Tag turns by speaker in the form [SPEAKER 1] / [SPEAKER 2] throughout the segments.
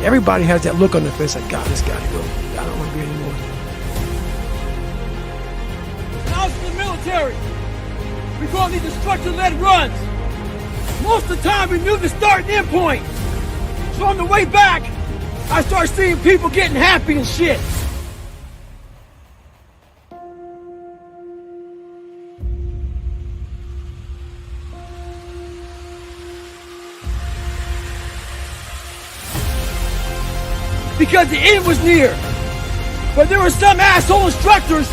[SPEAKER 1] Everybody has that look on their face like, God, this got to go. I don't want to be anymore.
[SPEAKER 2] When I was in the military, we call these instructor-led runs. Most of the time, we knew the start and end point. So on the way back, I started seeing people getting happy and shit. Because the end was near. But there were some asshole instructors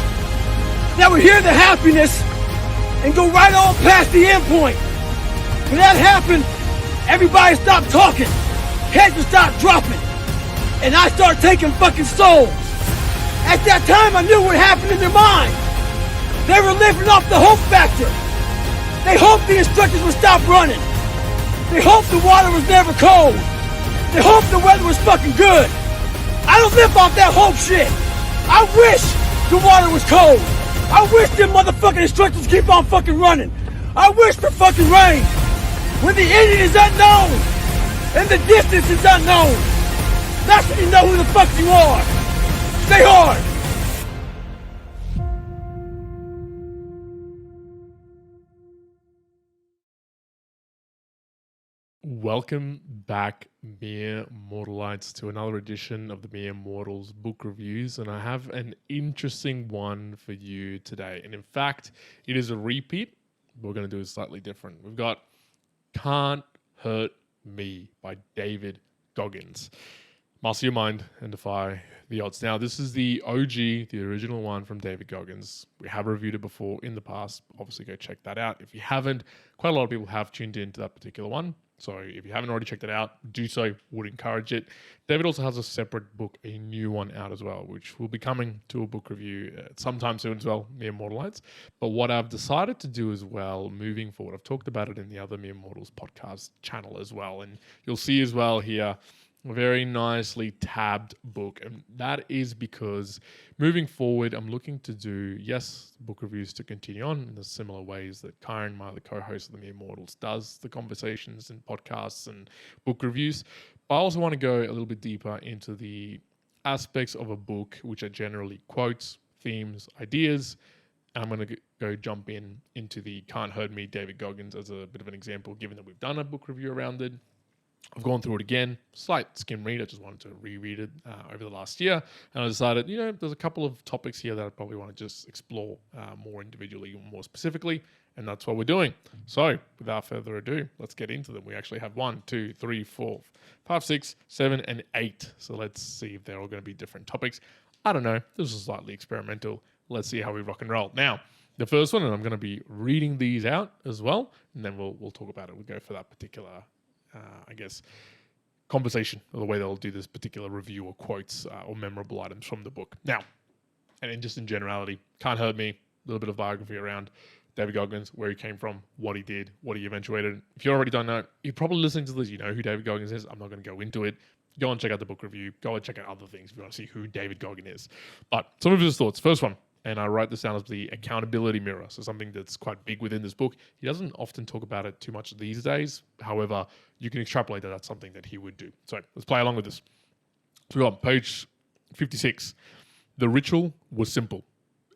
[SPEAKER 2] that would hear the happiness and go right on past the end point. When that happened, everybody stopped talking. Heads would stop dropping. And I started taking fucking souls. At that time, I knew what happened in their mind. They were living off the hope factor. They hoped the instructors would stop running. They hoped the water was never cold. They hoped the weather was fucking good. I don't live off that hope shit. I wish the water was cold. I wish them motherfucking instructors keep on fucking running. I wish for fucking rain. When the ending is unknown and the distance is unknown, that's when you know who the fuck you are. Stay hard.
[SPEAKER 3] Welcome back, Mere Mortalites, to another edition of the Mere Mortals book reviews, and I have an interesting one for you today. And in fact, it is a repeat. We're going to do it slightly different. We've got Can't Hurt Me by David Goggins. Master your mind and defy the odds. Now, this is the OG, the original one from David Goggins. We have reviewed it before in the past. Obviously, go check that out. If you haven't, quite a lot of people have tuned into that particular one. So if you haven't already checked it out, do so. Would encourage it. David also has a separate book, a new one out as well, which will be coming to a book review sometime soon as well, Mere Mortalites. But what I've decided to do as well, moving forward, I've talked about it in the other Mere Mortals podcast channel as well. And you'll see as well here, a very nicely tabbed book. And that is because moving forward, I'm looking to do, yes, book reviews to continue on in the similar ways that Karen, my other co-host of the Mere Mortals, does the conversations and podcasts and book reviews. But I also want to go a little bit deeper into the aspects of a book, which are generally quotes, themes, ideas. And I'm going to go jump into the Can't Hurt Me, David Goggins, as a bit of an example, given that we've done a book review around it. I've gone through it again, slight skim read. I just wanted to reread it over the last year. And I decided, there's a couple of topics here that I probably want to just explore more individually, more specifically. And that's what we're doing. So without further ado, let's get into them. We actually have 1, 2, 3, 4, 5, 6, 7, and 8. So let's see if they're all going to be different topics. I don't know. This is slightly experimental. Let's see how we rock and roll. Now, the first one, and I'm going to be reading these out as well, and then we'll talk about it. We'll go for that particular conversation, or the way they'll do this particular review or quotes or memorable items from the book. Now, and then just in generality, Can't Hurt Me, a little bit of biography around David Goggins, where he came from, what he did, what he eventuated. If you already don't know, you're probably listening to this, you know who David Goggins is. I'm not going to go into it. Go and check out the book review. Go and check out other things if you want to see who David Goggins is. But some of his thoughts. First one, and I write this down as the accountability mirror. So something that's quite big within this book. He doesn't often talk about it too much these days. However, you can extrapolate that that's something that he would do. So let's play along with this. So we're on page 56. The ritual was simple.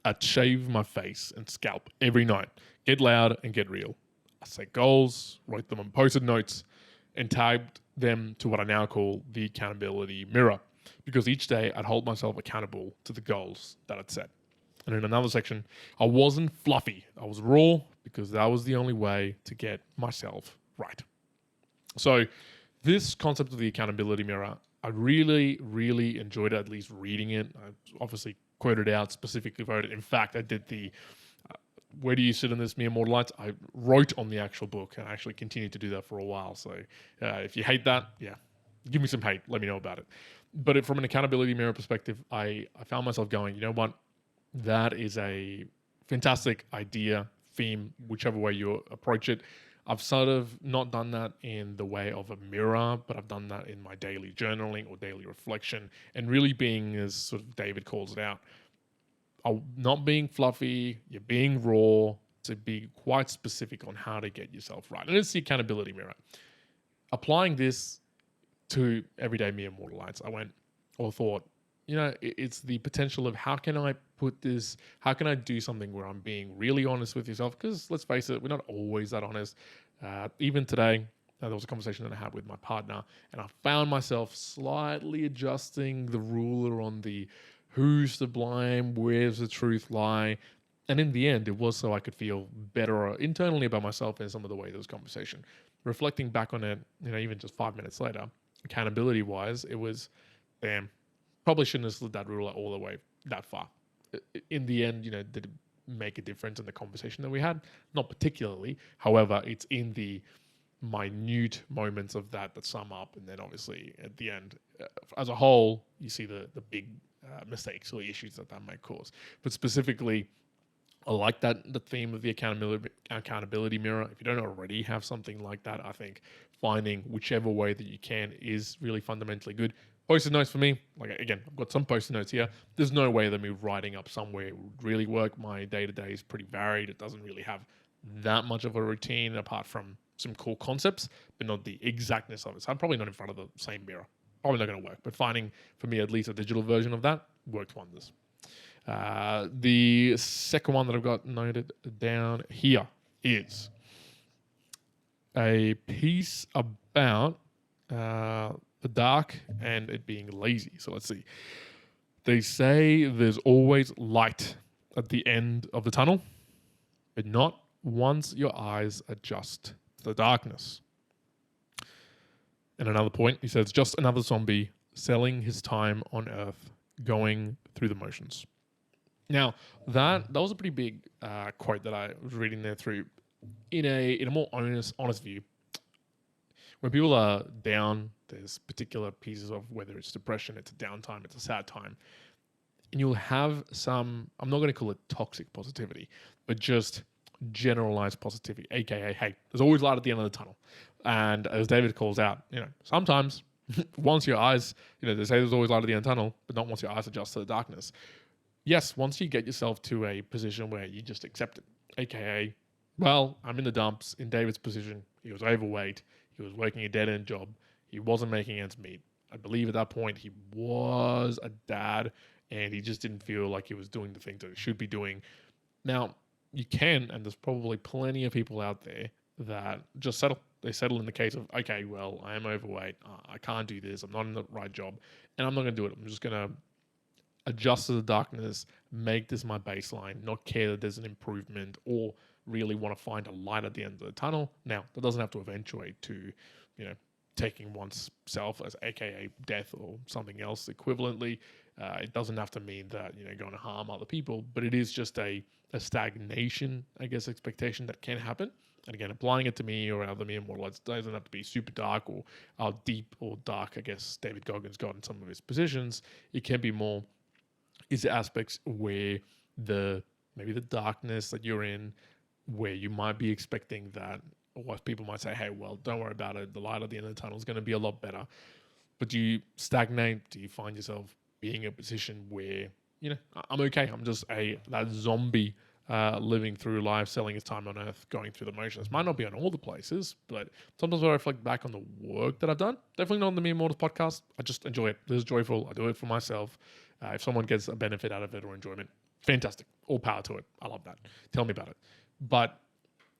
[SPEAKER 3] I'd shave my face and scalp every night. Get loud and get real. I set goals, wrote them on post-it notes, and tagged them to what I now call the accountability mirror. Because each day I'd hold myself accountable to the goals that I'd set. And in another section, I wasn't fluffy. I was raw because that was the only way to get myself right. So this concept of the accountability mirror, I really, really enjoyed it, at least reading it. I obviously quoted out, specifically wrote it. In fact, I did the where do you sit in this, Mere Mortalites? I wrote on the actual book, and I actually continued to do that for a while. So if you hate that, give me some hate. Let me know about it. But from an accountability mirror perspective, I found myself going, you know what? That is a fantastic idea, theme, whichever way you approach it. I've sort of not done that in the way of a mirror, but I've done that in my daily journaling or daily reflection, and really being, as sort of David calls it out, not being fluffy, you're being raw, to be quite specific on how to get yourself right. And it's the accountability mirror. Applying this to everyday mere mortal lights. I went or thought, it's the potential of how can I do something where I'm being really honest with yourself? Because let's face it, we're not always that honest. Even today, there was a conversation that I had with my partner, and I found myself slightly adjusting the ruler on the who's to blame, where's the truth lie. And in the end, it was so I could feel better internally about myself and some of the way there was conversation. Reflecting back on it, even just 5 minutes later, accountability wise, it was, damn, probably shouldn't have slid that ruler all the way that far. In the end, did it make a difference in the conversation that we had? Not particularly. However, it's in the minute moments of that sum up. And then obviously at the end, as a whole, you see the big mistakes or issues that might cause. But specifically, I like the theme of the accountability mirror. If you don't already have something like that, I think finding whichever way that you can is really fundamentally good. Post-it notes for me, like again, I've got some post-it notes here. There's no way that me writing up somewhere would really work. My day-to-day is pretty varied. It doesn't really have that much of a routine apart from some cool concepts, but not the exactness of it. So I'm probably not in front of the same mirror. Probably not going to work. But finding, for me at least, a digital version of that worked wonders. The second one that I've got noted down here is a piece about the dark and it being lazy. So let's see. They say there's always light at the end of the tunnel, but not once your eyes adjust to the darkness. And another point, he says, just another zombie selling his time on Earth, going through the motions. Now, that was a pretty big quote that I was reading there through. In a more honest view, when people are down, there's particular pieces of whether it's depression, it's a downtime, it's a sad time. And you'll have some, I'm not going to call it toxic positivity, but just generalized positivity, aka, hey, there's always light at the end of the tunnel. And as David calls out, sometimes once your eyes, they say there's always light at the end of the tunnel, but not once your eyes adjust to the darkness. Yes, once you get yourself to a position where you just accept it, aka, well, I'm in the dumps. In David's position, he was overweight. He was working a dead-end job. He wasn't making ends meet. I believe at that point he was a dad and he just didn't feel like he was doing the things that he should be doing. Now, you can, and there's probably plenty of people out there that just settle. They settle in the case of, okay, well, I am overweight. I can't do this. I'm not in the right job. And I'm not going to do it. I'm just going to adjust to the darkness, make this my baseline, not care that there's an improvement or really want to find a light at the end of the tunnel. Now, that doesn't have to eventuate to, taking one's self as aka death or something else equivalently. It doesn't have to mean that, going to harm other people, but it is just a stagnation, I guess, expectation that can happen. And again, applying it to me or other mere mortal, it doesn't have to be super dark or how deep or dark, I guess, David Goggins got in some of his positions. It can be more, is the aspects where maybe the darkness that you're in, where you might be expecting that, or people might say, hey, well, don't worry about it. The light at the end of the tunnel is going to be a lot better. But do you stagnate? Do you find yourself being in a position where, I'm okay. I'm just that zombie living through life, selling his time on Earth, going through the motions. Might not be on all the places, but sometimes when I reflect back on the work that I've done, definitely not on the Mere Mortals podcast, I just enjoy it. This is joyful. I do it for myself. If someone gets a benefit out of it or enjoyment, fantastic. All power to it. I love that. Tell me about it. But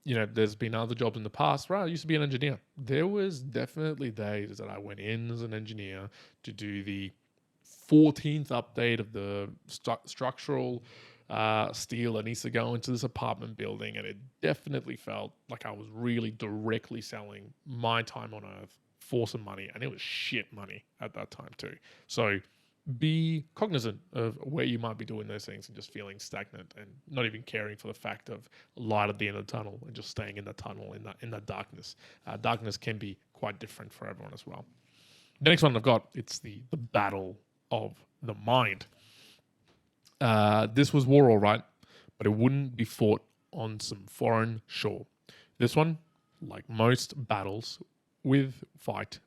[SPEAKER 3] there's been other jobs in the past where I used to be an engineer. There was definitely days that I went in as an engineer to do the 14th update of the structural steel that needs to go into this apartment building. And it definitely felt like I was really directly selling my time on Earth for some money. And it was shit money at that time too. So be cognizant of where you might be doing those things and just feeling stagnant and not even caring for the fact of light at the end of the tunnel and just staying in the tunnel in that darkness. Darkness can be quite different for everyone as well. The next one I've got, it's the battle of the mind. This was war, all right, but it wouldn't be fought on some foreign shore. This one, like most battles we fight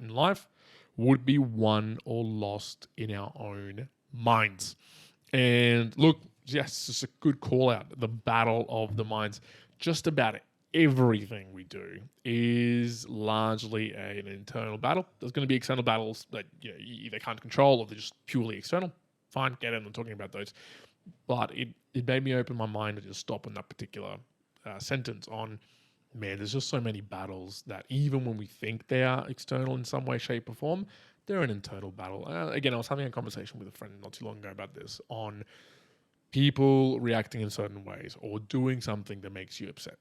[SPEAKER 3] in life, would be won or lost in our own minds. And look, yes, it's a good call out. The battle of the minds. Just about everything we do is largely an internal battle. There's going to be external battles that you either can't control or they're just purely external. Fine, get in. I'm talking about those. But it made me open my mind to just stop on that particular sentence on, man, there's just so many battles that even when we think they are external in some way, shape, or form, they're an internal battle. Again, I was having a conversation with a friend not too long ago about this, on people reacting in certain ways or doing something that makes you upset.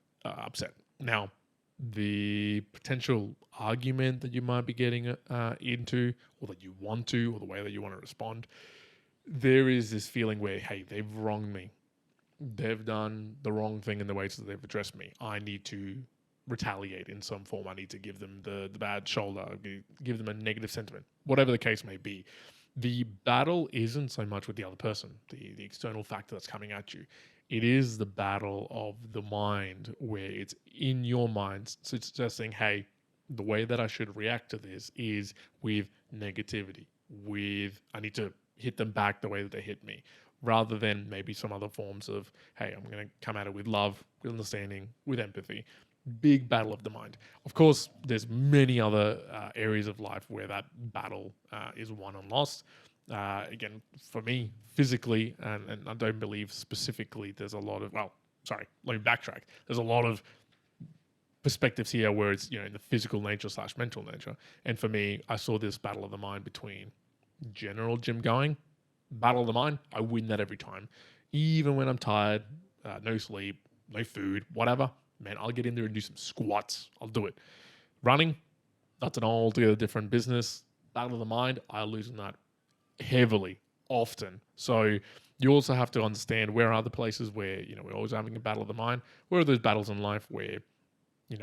[SPEAKER 3] Now, the potential argument that you might be getting into, or that you want to, or the way that you want to respond, there is this feeling where, hey, they've wronged me. They've done the wrong thing in the ways that they've addressed me. I need to retaliate in some form. I need to give them the bad shoulder, give them a negative sentiment, whatever the case may be. The battle isn't so much with the other person, the external factor that's coming at you. It is the battle of the mind, where it's in your mind. So it's just saying, hey, the way that I should react to this is with negativity, with I need to hit them back the way that they hit me, rather than maybe some other forms of, hey, I'm going to come at it with love, with understanding, with empathy. Big battle of the mind. Of course, there's many other areas of life where that battle is won and lost. Again, for me, physically, and I don't believe specifically, there's a lot of, let me backtrack. There's a lot of perspectives here where it's, in the physical nature / mental nature. And for me, I saw this battle of the mind between general gym going, battle of the mind. I win that every time. Even when I'm tired, no sleep, no food, whatever, man, I'll get in there and do some squats. I'll do it. Running, that's an altogether different business. Battle of the mind, I lose in that heavily, often. So you also have to understand, where are the places where, we're always having a battle of the mind? Where are those battles in life where,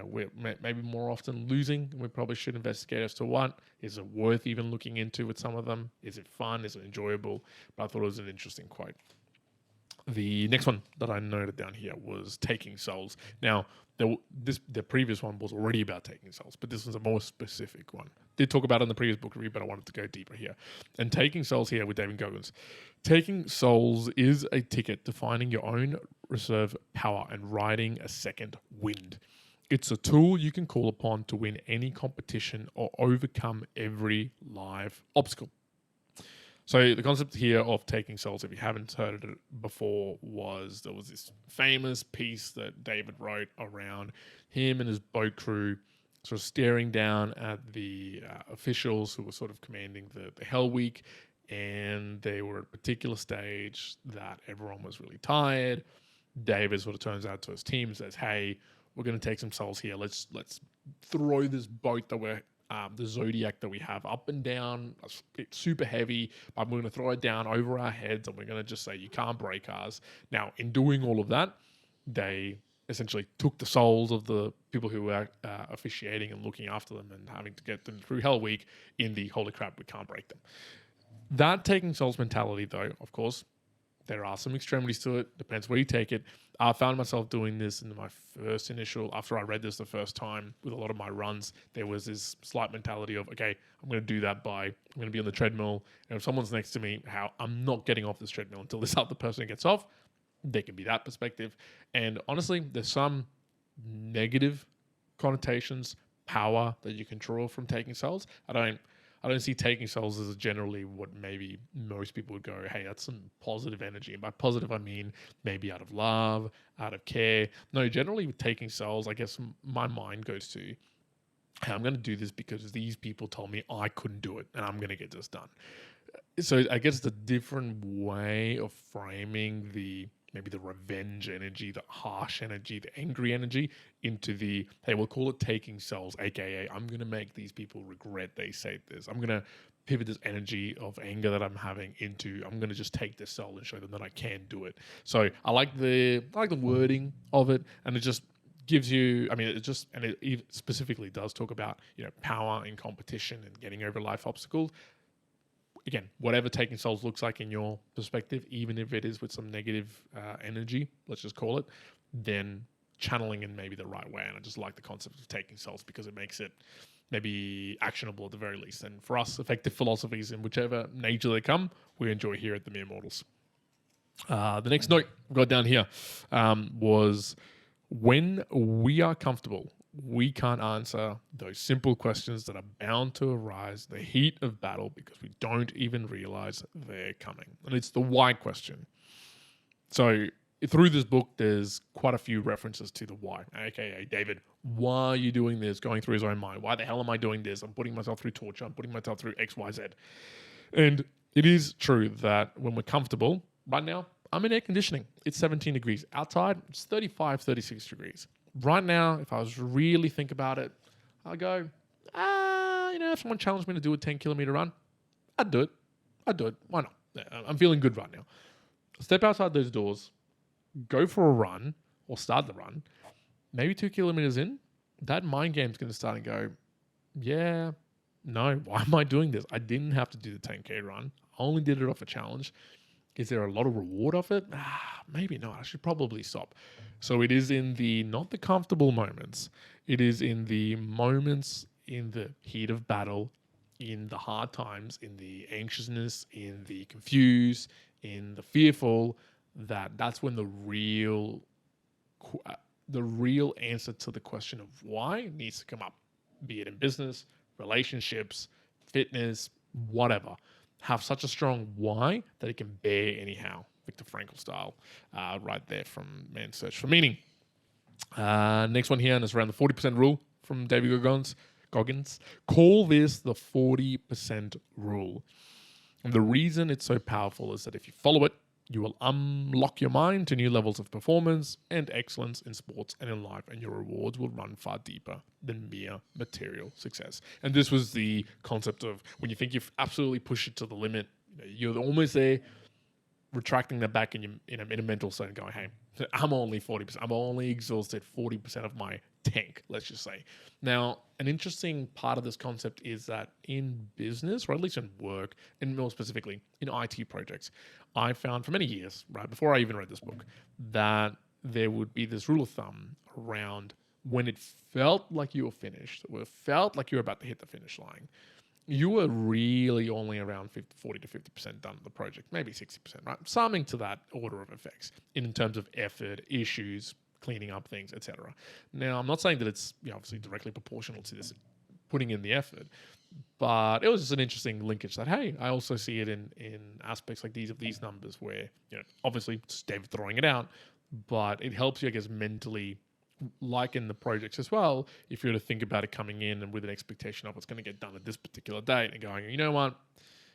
[SPEAKER 3] we're maybe more often losing, and we probably should investigate as to what? Is it worth even looking into with some of them? Is it fun? Is it enjoyable? But I thought it was an interesting quote. The next one that I noted down here was taking souls. Now, the previous one was already about taking souls, but this was a more specific one. Did talk about it in the previous book review, but I wanted to go deeper here. And taking souls here with David Goggins. Taking souls is a ticket to finding your own reserve power and riding a second wind. It's a tool you can call upon to win any competition or overcome every life obstacle. So the concept here of taking souls, if you haven't heard it before, there was this famous piece that David wrote around him and his boat crew sort of staring down at the officials who were sort of commanding the Hell Week, and they were at a particular stage that everyone was really tired. David sort of turns out to his team and says, hey, we're going to take some souls here. Let's throw this boat that we're the Zodiac that we have up and down. It's super heavy, but we're going to throw it down over our heads, and we're going to just say, you can't break ours. Now, in doing all of that, they essentially took the souls of the people who were officiating and looking after them and having to get them through Hell Week in the holy crap, we can't break them. That taking souls mentality, though, of course, there are some extremities to it. Depends where you take it. I found myself doing this in my first initial, after I read this the first time with a lot of my runs, there was this slight mentality of, okay, I'm going to do that I'm going to be on the treadmill. And if someone's next to me, I'm not getting off this treadmill until this other person gets off. There can be that perspective. And honestly, there's some negative connotations, power that you can draw from taking souls. I don't see taking souls as generally what maybe most people would go, hey, that's some positive energy. And by positive, I mean maybe out of love, out of care. No, generally with taking souls, I guess my mind goes to, hey, I'm going to do this because these people told me I couldn't do it, and I'm going to get this done. So I guess it's a different way of framing maybe the revenge energy, the harsh energy, the angry energy into the, hey, we'll call it taking souls, aka I'm going to make these people regret they said this. I'm going to pivot this energy of anger that I'm having into, I'm going to just take this soul and show them that I can do it. So I like the wording of it, and it just gives you, it specifically does talk about, power in competition and getting over life obstacles. Again, whatever taking souls looks like in your perspective, even if it is with some negative energy, let's just call it, then channeling in maybe the right way. And I just like the concept of taking souls because it makes it maybe actionable at the very least. And for us, effective philosophies in whichever nature they come, we enjoy here at the Mere Mortals. The next note we got down here was When we are comfortable, we can't answer those simple questions that are bound to arise, the heat of battle, because we don't even realize they're coming. And it's the why question. So through this book, there's quite a few references to the why, aka David, why are you doing this? Going through his own mind. Why the hell am I doing this? I'm putting myself through torture. I'm putting myself through X, Y, Z. And it is true that when we're comfortable, right now, I'm in air conditioning. It's 17 degrees. Outside, it's 35, 36 degrees. Right now, if I was really think about it, I'll go, if someone challenged me to do a 10-kilometer run, I'd do it. Why not? Yeah, I'm feeling good right now. Step outside those doors, go for a run or start the run. Maybe 2 kilometers in, that mind game's going to start and go, yeah, no, why am I doing this? I didn't have to do the 10K run. I only did it off a challenge. Is there a lot of reward of it? Maybe not. I should probably stop. So it is in not the comfortable moments. It is in the moments in the heat of battle, in the hard times, in the anxiousness, in the confused, in the fearful, that's when the real answer to the question of why needs to come up, be it in business, relationships, fitness, whatever. Have such a strong why that it can bear anyhow. Viktor Frankl style, right there from Man's Search for Meaning. Next one here, and it's around the 40% rule from David Goggins. Call this the 40% rule. And the reason it's so powerful is that if you follow it, you will unlock your mind to new levels of performance and excellence in sports and in life, and your rewards will run far deeper than mere material success. And this was the concept of when you think you've absolutely pushed it to the limit, you're almost there, retracting that back in a mental state and going, hey, I'm only 40%. I'm only exhausted 40% of my tank, let's just say. Now, an interesting part of this concept is that in business, or at least in work, and more specifically in IT projects, I found for many years, right before I even read this book, that there would be this rule of thumb around when it felt like you were finished, or it felt like you were about to hit the finish line, you were really only around 40 to 50% done with the project, maybe 60%, right? Something to that order of effects in terms of effort, issues, cleaning up things, etc. Now, I'm not saying that it's obviously directly proportional to this putting in the effort, but it was just an interesting linkage that, hey, I also see it in aspects like these numbers where, obviously it's David throwing it out, but it helps you, I guess, mentally, like in the projects as well, if you were to think about it coming in and with an expectation of what's going to get done at this particular date and going, you know what,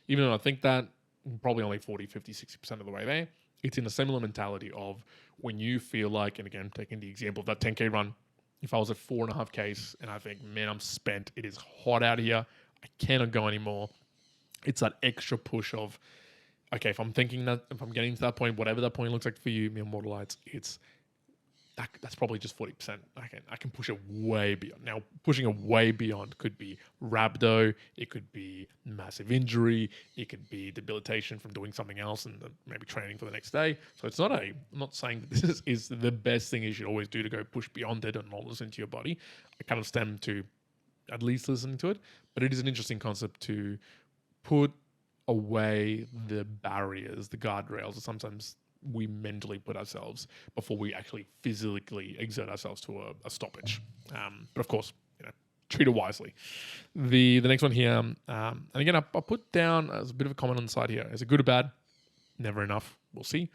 [SPEAKER 3] even though I think that I'm probably only 40, 50, 60% of the way there, it's in a similar mentality of when you feel like, and again, taking the example of that 10K run, if I was at 4.5Ks and I think, man, I'm spent, it is hot out here, I cannot go anymore. It's that extra push of, okay, if I'm thinking that, if I'm getting to that point, whatever that point looks like for you, me and Mortalites, that's probably just 40%. I can push it way beyond. Now, pushing it way beyond could be rhabdo, it could be massive injury, it could be debilitation from doing something else and maybe training for the next day. So it's I'm not saying that this is the best thing you should always do to go push beyond it and not listen to your body. I kind of stem to at least listening to it, but it is an interesting concept to put away the barriers, the guardrails that sometimes we mentally put ourselves before we actually physically exert ourselves to a stoppage. But of course, treat it wisely. The next one here, and again, I'll put down as a bit of a comment on the side here. Is it good or bad? Never enough. We'll see.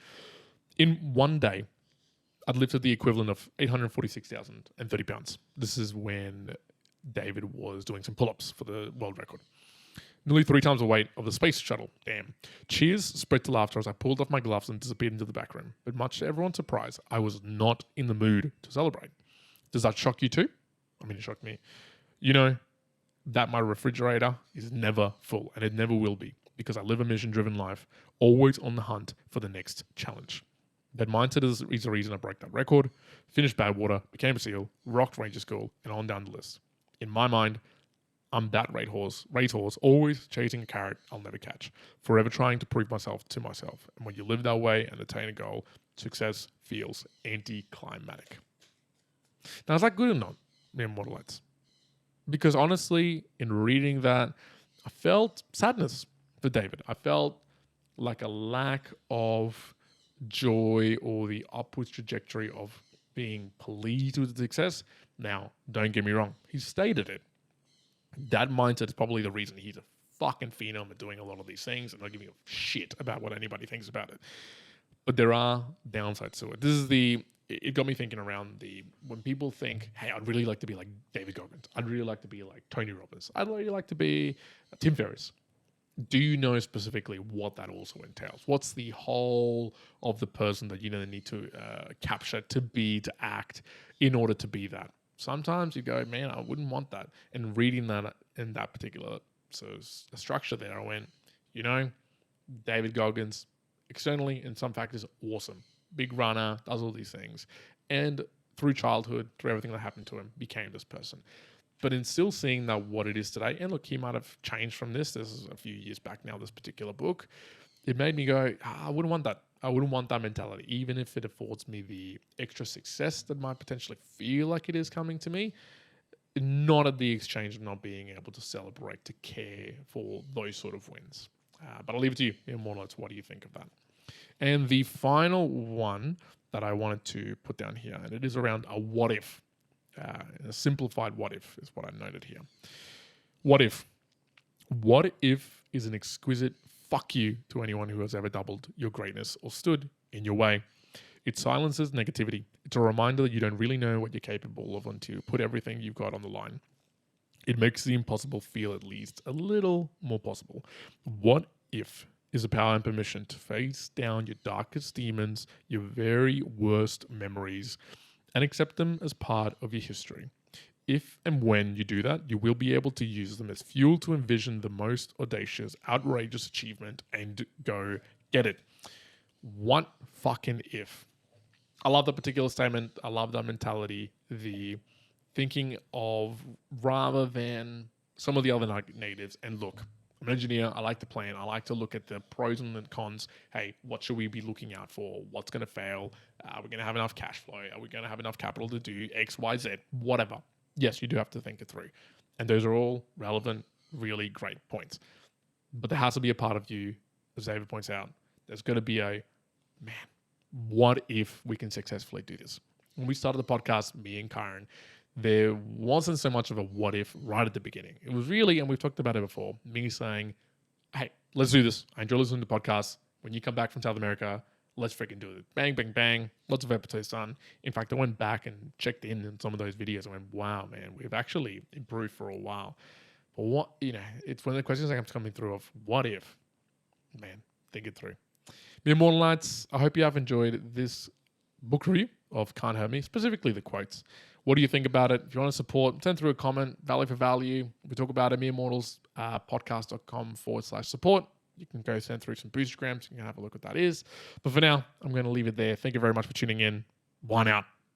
[SPEAKER 3] In one day, I'd lifted the equivalent of 846,030 pounds. This is when David was doing some pull-ups for the world record. Nearly 3 times the weight of the space shuttle. Damn. Cheers spread to laughter as I pulled off my gloves and disappeared into the back room. But much to everyone's surprise, I was not in the mood to celebrate. Does that shock you too? I mean, it shocked me. You know that my refrigerator is never full, and it never will be, because I live a mission-driven life, always on the hunt for the next challenge. That mindset is the reason I broke that record, finished Badwater, became a SEAL, rocked Ranger School, and on down the list. In my mind, I'm that racehorse, always chasing a carrot I'll never catch, forever trying to prove myself to myself. And when you live that way and attain a goal, success feels anticlimactic. Now, is that good or not, me and Mortalites? Because honestly, in reading that, I felt sadness for David. I felt like a lack of joy or the upwards trajectory of being pleased with his success. Now, don't get me wrong, he stated it. That mindset is probably the reason he's a fucking phenom at doing a lot of these things and not giving a shit about what anybody thinks about it. But there are downsides to it. It got me thinking around when people think, hey, I'd really like to be like David Goggins. I'd really like to be like Tony Robbins. I'd really like to be Tim Ferriss. Do you know specifically what that also entails? What's the whole of the person that you need to capture, to act in order to be that? Sometimes you go, man, I wouldn't want that. And reading that in that particular a structure there, I went, David Goggins, externally in some factors, awesome. Big runner, does all these things. And through childhood, through everything that happened to him, became this person. But in still seeing that what it is today, and look, he might have changed from this. This is a few years back now, this particular book. It made me go, I wouldn't want that. I wouldn't want that mentality, even if it affords me the extra success that might potentially feel like it is coming to me. Not at the exchange of not being able to celebrate, to care for those sort of wins. But I'll leave it to you. More or less, what do you think of that? And the final one that I wanted to put down here, and it is around a what if. A simplified what if is what I noted here. What if? What if is an exquisite fuck you to anyone who has ever doubled your greatness or stood in your way. It silences negativity. It's a reminder that you don't really know what you're capable of until you put everything you've got on the line. It makes the impossible feel at least a little more possible. What if is a power and permission to face down your darkest demons, your very worst memories, and accept them as part of your history. If and when you do that, you will be able to use them as fuel to envision the most audacious, outrageous achievement and go get it. What fucking if? I love that particular statement. I love that mentality. The thinking of rather than some of the other negatives. And look, I'm an engineer. I like to plan. I like to look at the pros and the cons. Hey, what should we be looking out for? What's going to fail? Are we going to have enough cash flow? Are we going to have enough capital to do X, Y, Z? Whatever. Yes, you do have to think it through. And those are all relevant, really great points. But there has to be a part of you, as David points out, there's going to be man, what if we can successfully do this? When we started the podcast, me and Karen, there wasn't so much of a what if right at the beginning. It was really, and we've talked about it before, me saying, hey, let's do this. I enjoy listening to podcasts. When you come back from South America, let's freaking do it. Bang, bang, bang. Lots of episodes done. In fact, I went back and checked in some of those videos. I went, wow, man, we've actually improved for a while. But what, it's one of the questions that keeps coming through of what if? Man, think it through. Mere Mortal Knights, I hope you have enjoyed this book review of Can't Hurt Me, specifically the quotes. What do you think about it? If you want to support, send through a comment, value for value. We talk about it, Mere Mortals, podcast.com/support. You can go send through some boostergrams. You can have a look what that is. But for now, I'm going to leave it there. Thank you very much for tuning in. One out.